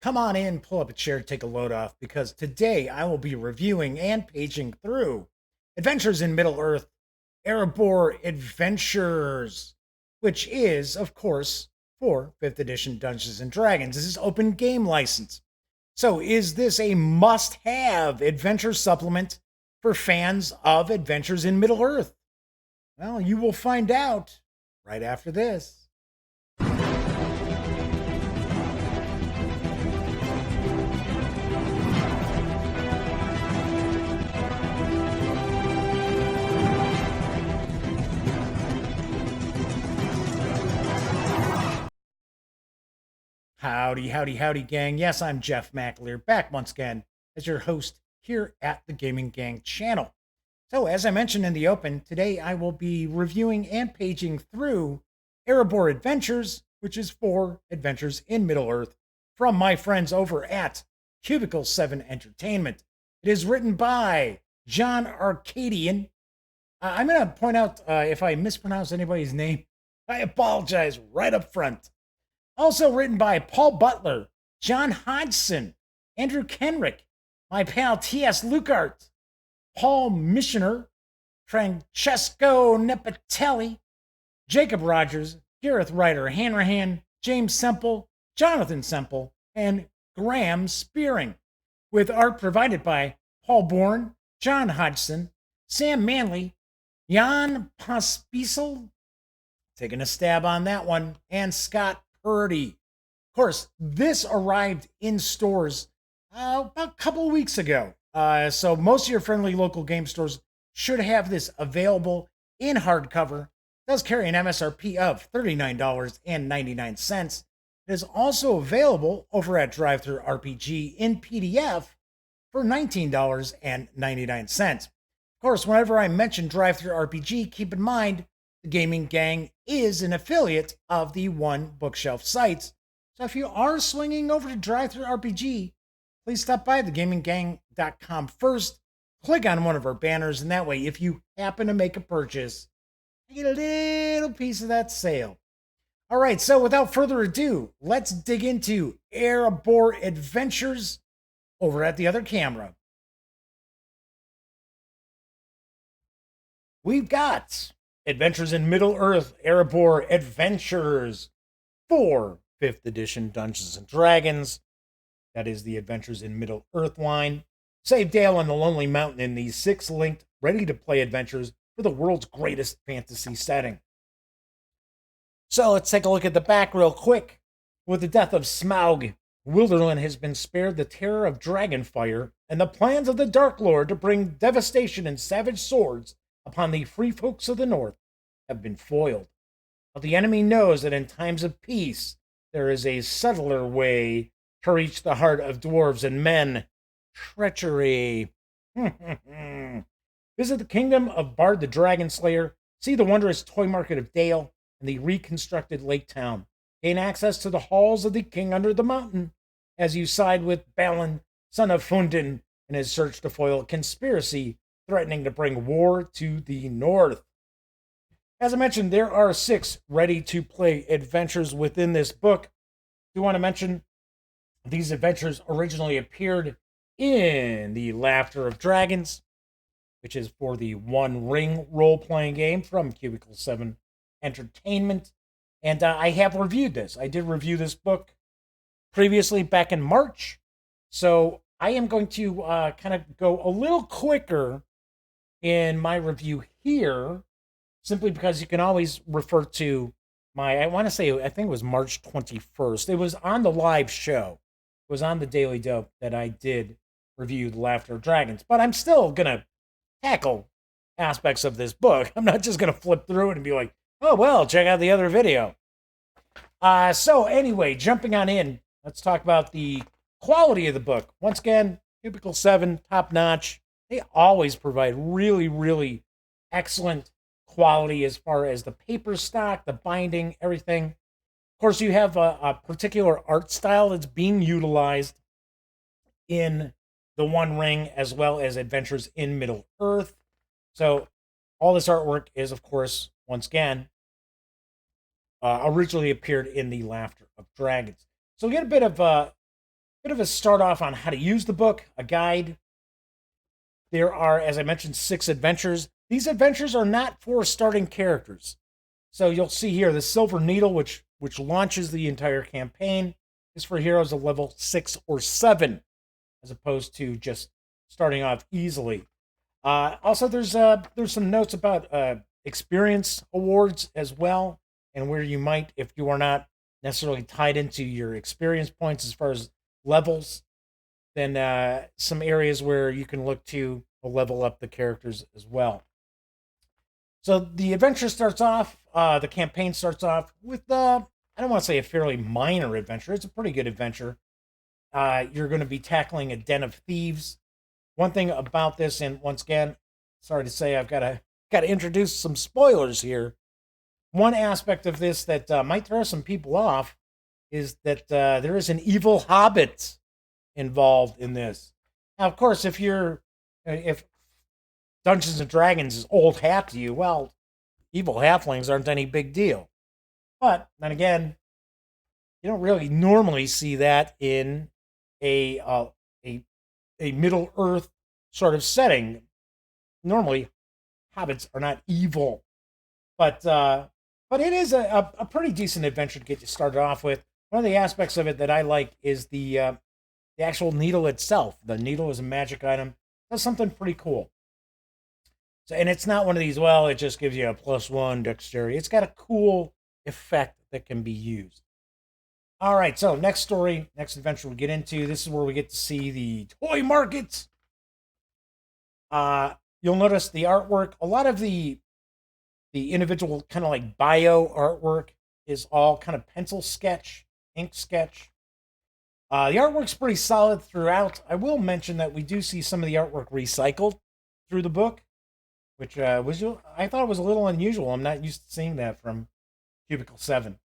Come on in, pull up a chair, take a load off, because today I will be reviewing and paging through Adventures in Middle Earth, Erebor Adventures, which is, of course, for 5th edition Dungeons and Dragons. This is open game license. So, is this a must have adventure supplement for fans of Adventures in Middle Earth? Well, you will find out right after this. Howdy, howdy, howdy, gang. Yes, I'm Jeff McAleer, back once again as your host here at the Gaming Gang channel. So, as I mentioned in the open, today I will be reviewing and paging through Erebor Adventures, which is for Adventures in Middle Earth, from my friends over at Cubicle 7 Entertainment. It is written by John Arcadian. I'm going to point out if I mispronounce anybody's name, I apologize right up front. Also written by Paul Butler, John Hodgson, Andrew Kenrick, my pal T.S. Lucart, Paul Missioner, Francesco Nepatelli, Jacob Rogers, Gareth Ryder Hanrahan, James Semple, Jonathan Semple, and Graham Spearing, with art provided by Paul Bourne, John Hodgson, Sam Manley, Jan Pospisil, taking a stab on that one, and Scott Purdy. Of course, this arrived in stores about a couple of weeks ago. So most of your friendly local game stores should have this available in hardcover. It does carry an MSRP of $39.99. It is also available over at Drive-Thru RPG in PDF for $19.99. Of course, whenever I mention Drive-Thru RPG, keep in mind the Gaming Gang is an affiliate of the One Bookshelf sites. So if you are swinging over to Drive-Thru RPG, please stop by thegaminggang.com first, click on one of our banners, and that way, if you happen to make a purchase, you get a little piece of that sale. All right, so without further ado, let's dig into Erebor Adventures over at the other camera. We've got Adventures in Middle Earth, Erebor Adventures for 5th edition Dungeons and Dragons. That is the Adventures in Middle Earth line. Save Dale on the Lonely Mountain in these 6 linked, ready-to-play adventures for the world's greatest fantasy setting. So let's take a look at the back real quick. With the death of Smaug, Wilderland has been spared the terror of Dragonfire, and the plans of the Dark Lord to bring devastation and savage swords upon the free folks of the North have been foiled. But the enemy knows that in times of peace, there is a subtler way to reach the heart of dwarves and men: treachery. Visit the kingdom of Bard the Dragon Slayer, see the wondrous toy market of Dale and the reconstructed lake town. Gain access to the halls of the king under the mountain as you side with Balin, son of Fundin, in his search to foil a conspiracy threatening to bring war to the north. As I mentioned, there are 6 ready-to-play adventures within this book. I do want to mention these adventures originally appeared in the Laughter of Dragons, which is for the One Ring role-playing game from Cubicle 7 Entertainment. And I have reviewed this. I did review this book previously back in March. So I am going to kind of go a little quicker in my review here, simply because you can always refer to I think it was March 21st. It was on the live show. It was on the Daily Dope that I did review The Laughter of Dragons. But I'm still going to tackle aspects of this book. I'm not just going to flip through it and be like, oh, well, check out the other video. So anyway, jumping on in, let's talk about the quality of the book. Once again, Cubicle 7, top notch. They always provide really, really excellent quality as far as the paper stock, the binding, everything. Of course, you have a particular art style that's being utilized in the One Ring as well as Adventures in Middle Earth. So all this artwork is, of course, once again, originally appeared in the Laughter of Dragons. So we get a bit of bit of a start off on how to use the book, a guide. There are, as I mentioned, 6 adventures. These adventures are not for starting characters. So you'll see here the Silver Needle, which launches the entire campaign, is for heroes of level 6 or 7, as opposed to just starting off easily. Also, there's some notes about experience awards as well, and where you might, if you are not necessarily tied into your experience points as far as levels, then some areas where you can look to level up the characters as well. So the adventure starts off, the campaign starts off with, I don't want to say a fairly minor adventure. It's a pretty good adventure. You're going to be tackling a den of thieves. One thing about this, and once again, sorry to say, I've got to introduce some spoilers here. One aspect of this that might throw some people off is that there is an evil hobbit involved in this. Now, of course, if Dungeons and Dragons is old hat to you, well, evil halflings aren't any big deal. But then again, you don't really normally see that in a Middle Earth sort of setting. Normally, hobbits are not evil, but it is a pretty decent adventure to get you started off with. One of the aspects of it that I like is the actual needle itself. The needle is a magic item. It does something pretty cool. So, and it's not one of these, well, it just gives you a +1 dexterity. It's got a cool effect that can be used. All right, so next adventure we'll get into. This is where we get to see the toy market. You'll notice the artwork. A lot of the individual kind of like bio artwork is all kind of pencil sketch, ink sketch. The artwork's pretty solid throughout. I will mention that we do see some of the artwork recycled through the book, which I thought was a little unusual. I'm not used to seeing that from Cubicle 7.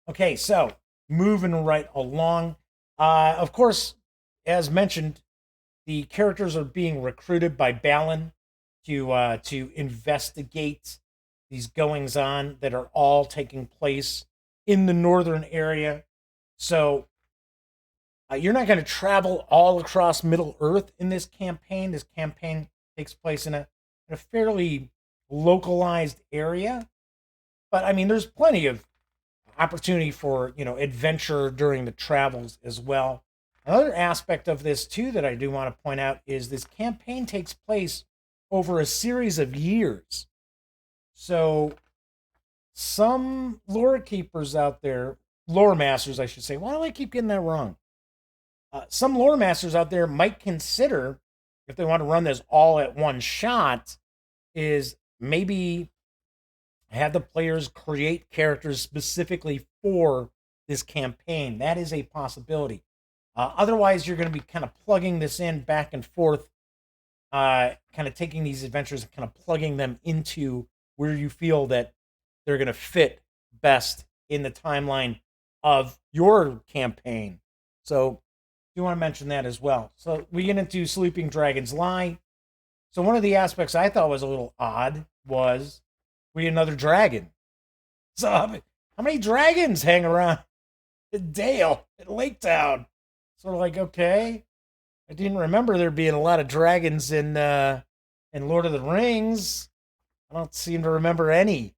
Okay, so moving right along. Of course, as mentioned, the characters are being recruited by Balin to investigate these goings on that are all taking place in the northern area. So you're not going to travel all across Middle Earth in this campaign. This campaign takes place in a fairly localized area. But I mean, there's plenty of opportunity for, adventure during the travels as well. Another aspect of this too that I do want to point out is this campaign takes place over a series of years. So some lore keepers out there, lore masters, I should say. Why do I keep getting that wrong? Some lore masters out there might consider, if they want to run this all at one shot, is maybe have the players create characters specifically for this campaign. That is a possibility. Otherwise, you're going to be kind of plugging this in back and forth, kind of taking these adventures and kind of plugging them into where you feel that they're going to fit best in the timeline of your campaign. So you want to mention that as well. So we get into Sleeping Dragon's Lie. So one of the aspects I thought was a little odd was we had another dragon. So how many dragons hang around Dale at Lake Town? Sort of like, okay, I didn't remember there being a lot of dragons in Lord of the Rings. I don't seem to remember any.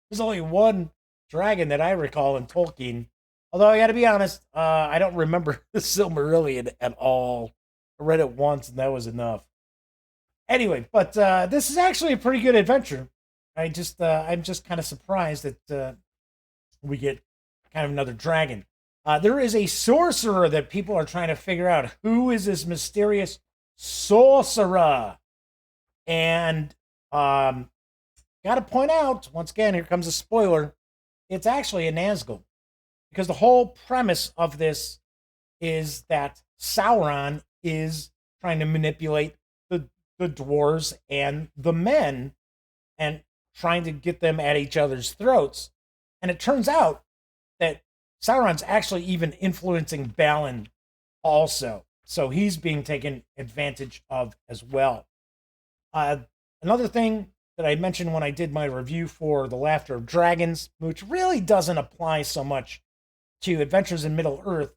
There's only one dragon that I recall in Tolkien. Although I got to be honest, I don't remember the Silmarillion at all. I read it once and that was enough. Anyway, but this is actually a pretty good adventure. I'm just kind of surprised that we get kind of another dragon. There is a sorcerer that people are trying to figure out. Who is this mysterious sorcerer? And got to point out, once again, here comes a spoiler. It's actually a Nazgul. Because the whole premise of this is that Sauron is trying to manipulate the dwarves and the men and trying to get them at each other's throats. And it turns out that Sauron's actually even influencing Balin also. So he's being taken advantage of as well. Another thing that I mentioned when I did my review for The Laughter of Dragons, which really doesn't apply so much to Adventures in Middle Earth,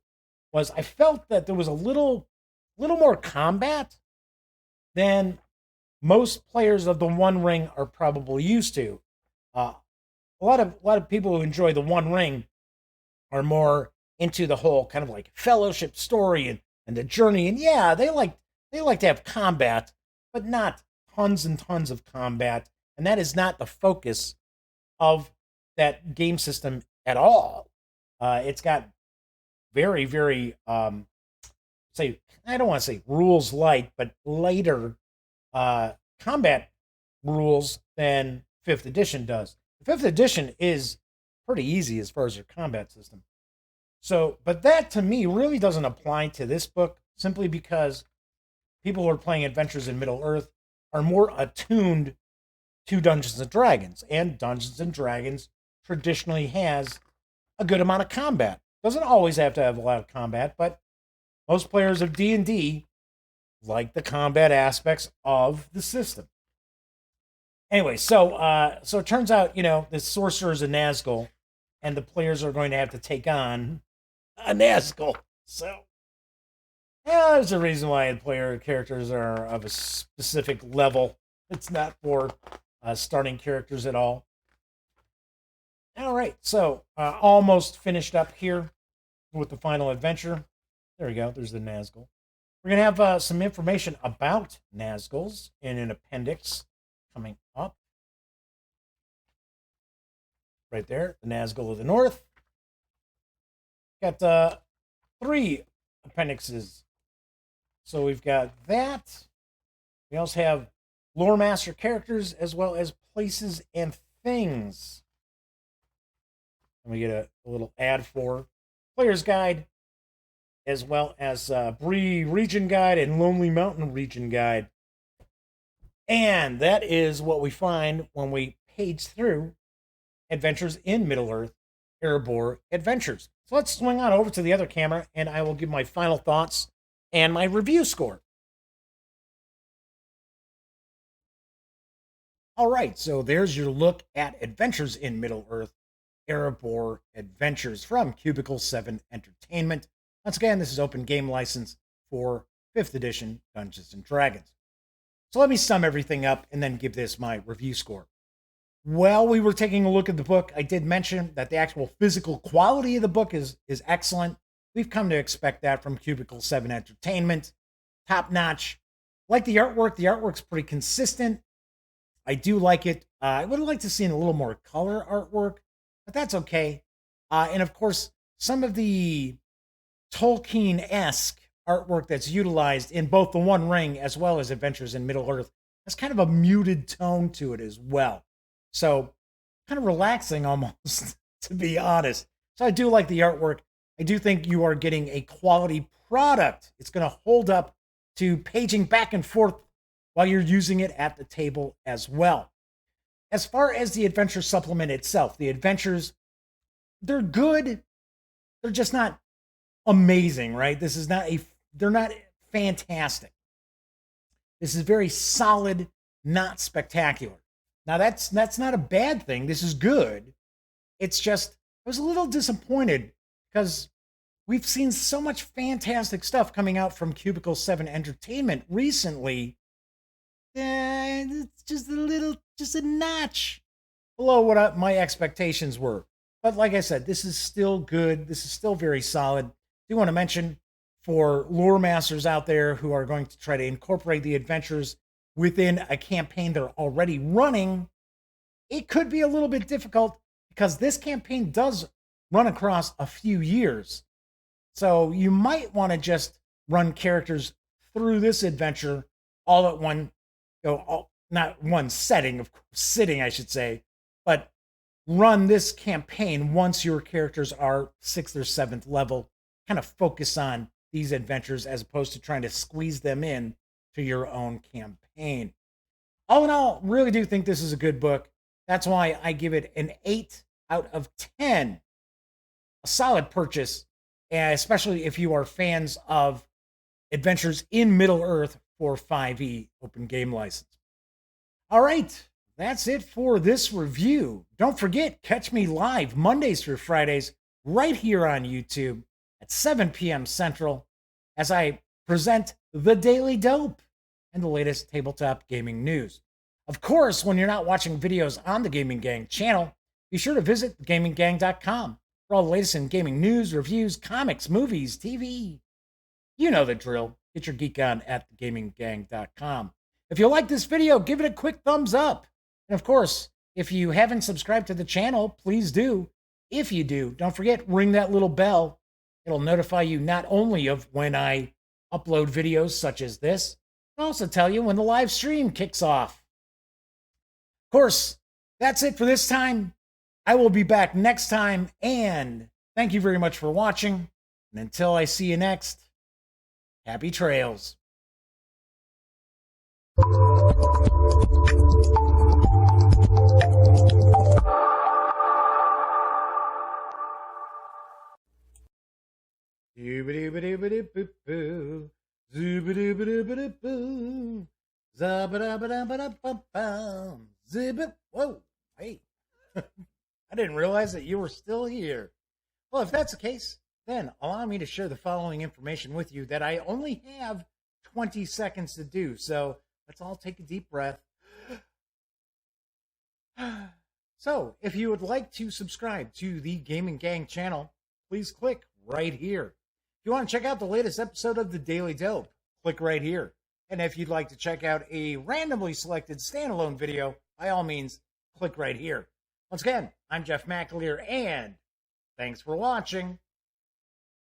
was I felt that there was a little more combat than most players of the One Ring are probably used to. Uh, a lot of people who enjoy the One Ring are more into the whole kind of like fellowship story and the journey. And yeah, they like to have combat, but not tons and tons of combat. And that is not the focus of that game system at all. It's got very, very say I don't want to say rules light, but lighter combat rules than fifth edition does. Fifth edition is pretty easy as far as your combat system. So, but that to me really doesn't apply to this book simply because people who are playing Adventures in Middle Earth are more attuned to Dungeons and Dragons, and Dungeons and Dragons traditionally has a good amount of combat. Doesn't always have to have a lot of combat, but most players of D&D like the combat aspects of the system. Anyway, so it turns out, the sorcerer is a Nazgul, and the players are going to have to take on a Nazgul. So, yeah, there's a reason why the player characters are of a specific level. It's not for starting characters at all. All right, so almost finished up here with the final adventure. There we go. There's the Nazgul. We're going to have some information about Nazguls in an appendix coming up. Right there, the Nazgul of the North. Got 3 appendixes. So we've got that. We also have lore master characters as well as places and things. And we get a little ad for Player's Guide, as well as Bree Region Guide and Lonely Mountain Region Guide. And that is what we find when we page through Adventures in Middle-earth, Erebor Adventures. So let's swing on over to the other camera, and I will give my final thoughts and my review score. All right, so there's your look at Adventures in Middle-earth, Erebor Adventures from Cubicle 7 Entertainment. Once again, this is open game license for 5th edition Dungeons & Dragons. So let me sum everything up and then give this my review score. While we were taking a look at the book, I did mention that the actual physical quality of the book is excellent. We've come to expect that from Cubicle 7 Entertainment. Top notch. Like the artwork's pretty consistent. I do like it. I would have liked to see a little more color artwork, but that's okay. And of course, some of the Tolkien-esque artwork that's utilized in both The One Ring as well as Adventures in Middle-earth has kind of a muted tone to it as well. So, kind of relaxing almost, to be honest. So I do like the artwork. I do think you are getting a quality product. It's going to hold up to paging back and forth while you're using it at the table as well. As far as the adventure supplement itself, the adventures, they're good. They're just not amazing, right? They're not fantastic. This is very solid, not spectacular. Now that's not a bad thing. This is good. It's just I was a little disappointed because we've seen so much fantastic stuff coming out from Cubicle 7 Entertainment recently. It's just a notch below what my expectations were. But like I said, this is still good. This is still very solid. I do want to mention for lore masters out there who are going to try to incorporate the adventures within a campaign they're already running, it could be a little bit difficult because this campaign does run across a few years. So you might want to just run characters through this adventure all at one, not one sitting, I should say, but run this campaign once your characters are 6th or 7th level. Kind of focus on these adventures as opposed to trying to squeeze them in to your own campaign. All in all, really do think this is a good book. That's why I give it an 8 out of 10. A solid purchase, especially if you are fans of Adventures in Middle-earth for 5e open game license. All right, that's it for this review. Don't forget, catch me live Mondays through Fridays right here on YouTube. at 7 p.m. Central as I present The Daily Dope and the latest tabletop gaming news. Of course, when you're not watching videos on the Gaming Gang channel, be sure to visit gaminggang.com for all the latest in gaming news, reviews, comics, movies, TV. You know the drill. Get your geek on at gaminggang.com. If you like this video, give it a quick thumbs up. And of course, if you haven't subscribed to the channel, please do. If you do, don't forget, ring that little bell. It'll notify you not only of when I upload videos such as this, but also tell you when the live stream kicks off. Of course, that's it for this time. I will be back next time, and thank you very much for watching. And until I see you next, happy trails. Whoa, hey. I didn't realize that you were still here. Well, if that's the case, then allow me to share the following information with you that I only have 20 seconds to do. So let's all take a deep breath. So if you would like to subscribe to the Gaming Gang channel, please click right here. If you want to check out the latest episode of The Daily Dope, click right here. And if you'd like to check out a randomly selected standalone video, by all means, click right here. Once again, I'm Jeff McAleer, and thanks for watching.